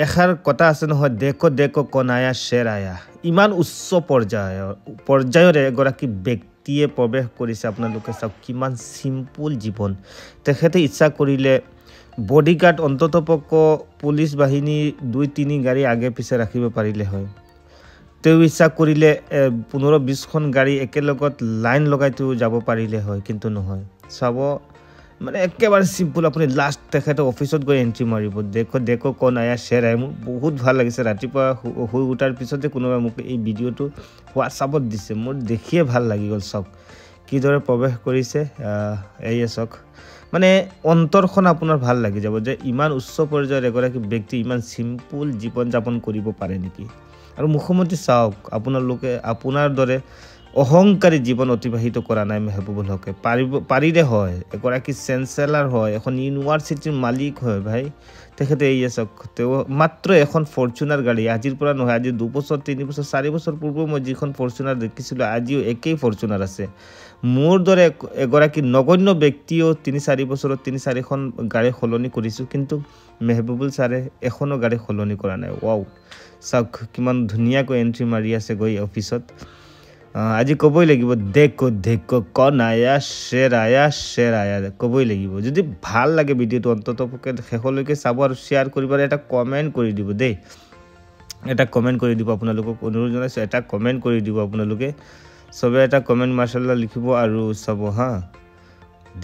এষাৰ কথা আছে নহয়, দেখো দেখো কনায়া শ্বেৰ আয়া। ইমান উচ্চ পৰ্যায়ৰে এগৰাকী ব্যক্তিয়ে প্ৰৱেশ কৰিছে। আপোনালোকে চাওক কিমান চিম্পুল জীৱন। তেখেতে ইচ্ছা কৰিলে বডিগাৰ্ড অন্ততপক্ষ পুলিচ বাহিনী 2-3 গাড়ী আগে পিছে ৰাখিব পাৰিলে হয়। তেওঁ ইচ্ছা কৰিলে 15-20খন গাড়ী একেলগত লাইন লগাই তেওঁ যাব পাৰিলে হয়, কিন্তু নহয়। চাব মানে একেবাৰে চিম্পুল। আপুনি লাষ্ট তেখেতে অফিচত গৈ এণ্ট্ৰি মাৰিব, দেখো দেখো কোন আয়া শ্বেৰ আয়া। মোৰ বহুত ভাল লাগিছে। ৰাতিপুৱা শুই উঠাৰ পিছতে কোনোবাই মোক এই ভিডিঅ'টো হোৱাটছআপত দিছে, মোৰ দেখিয়ে ভাল লাগি গ'ল। চাওক কিদৰে প্ৰৱেশ কৰিছে, এয়ে চাওক। মানে অন্তৰখন আপোনাৰ ভাল লাগি যাব যে ইমান উচ্চ পৰ্যায়ৰ এগৰাকী ব্যক্তি ইমান চিম্পুল জীৱন যাপন কৰিব পাৰে নেকি। আৰু মুখ্যমন্ত্ৰী চাওক, আপোনালোকে আপোনাৰ দৰে অহংকাৰী জীৱন অতিবাহিত কৰা নাই মেহবুবুল হকে। পাৰিলে হয়, এগৰাকী চেঞ্চেলাৰ হয়, এখন ইউনিভাৰ্চিটিৰ মালিক হয় ভাই। তেখেতে এয়ে চাওক, তেওঁ মাত্ৰ এখন ফৰ্চুনাৰ গাড়ী, আজিৰ পৰা নহয়, আজি 2 বছৰ 3 বছৰ 4 বছৰ পূৰ্বে মই যিখন ফৰ্চুনাৰ দেখিছিলোঁ আজিও একেই ফৰ্চুনাৰ আছে। মোৰ দৰে এগৰাকী নগণ্য ব্যক্তিও 3-4 বছৰত 3-4খন গাড়ী সলনি কৰিছোঁ, কিন্তু মেহবুবুল ছাৰে এখনো গাড়ী সলনি কৰা নাই। ৱাও, চাওক কিমান ধুনীয়াকৈ এণ্ট্ৰি মাৰি আছে গৈ অফিচত। আজি ক'বই লাগিব, দেখো দেখো কোন আয়া শ্বেৰ আয়া ক'বই লাগিব। যদি ভাল লাগে ভিডিঅ'টো অন্ততপক্ষে শেষলৈকে চাব আৰু শ্বেয়াৰ কৰিব, আৰু এটা কমেণ্ট কৰি দিব দেই। এটা কমেণ্ট কৰি দিব, আপোনালোকক অনুৰোধ জনাইছোঁ, এটা কমেণ্ট কৰি দিব আপোনালোকে। চবে এটা কমেণ্ট মাৰ্চাল্লা লিখিব আৰু চাব হা।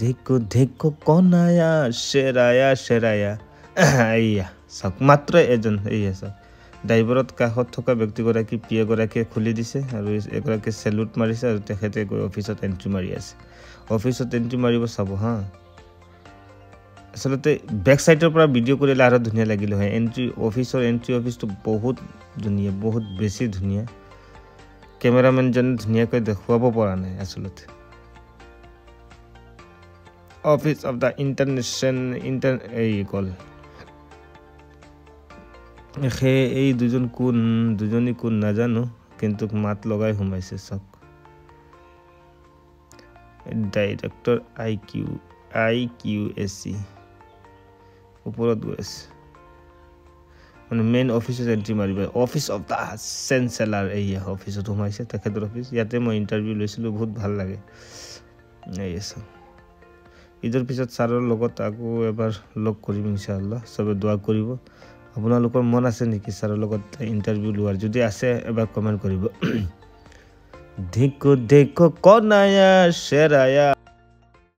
দেখো দেখো কোন আয়া শ্বেৰ আয়া। এইয়া চাওক, মাত্ৰ এজন। এইয়া চাওক, ড্ৰাইভাৰত কাষত থকা ব্যক্তিগৰাকী পিএগৰাকীয়ে খুলি দিছে আৰু এগৰাকী চেলুট মাৰিছে আৰু তেখেতে গৈ অফিচত এণ্ট্ৰি মাৰি আছে। অফিচত এণ্ট্ৰি মাৰিব চাব হা। আচলতে বেক চাইডৰ পৰা ভিডিঅ' কৰিলে আৰু ধুনীয়া লাগিলে হয়। এণ্ট্ৰি অফিচটো বহুত ধুনীয়া, বহুত বেছি ধুনীয়া। কেমেৰামেনজনে ধুনীয়াকৈ দেখুৱাব পৰা নাই আচলতে। অফিচ অফ দ্য ইণ্টাৰনেশ্যনেল এই দুজনী কোন নাজানো, কিন্তু মাত লগাই সোমাইছে। চাওক, ডাইৰেক্টৰ IQAC ওপৰত গৈ আছে, মানে মেইন অফিচত এণ্ট্ৰি মাৰিব। অফিচ অফ দ্য চেঞ্চেলাৰ, এইয়া অফিচত সোমাইছে তেখেতৰ অফিচ। ইয়াতে মই ইণ্টাৰভিউ লৈছিলোঁ, বহুত ভাল লাগে। এইয়া চাওক, ঈদৰ পিছত ছাৰৰ লগত আকৌ এবাৰ লগ কৰিম ইনশাআল্লাহ। চবে দোৱা কৰিব। আপোনালোকৰ মন আছে নেকি ছাৰৰ লগত ইণ্টাৰভিউ লোৱাৰ? যদি আছে এবাৰ কমেণ্ট কৰিব। দেখো দেখো কোন আয়া শ্বেৰ আয়া।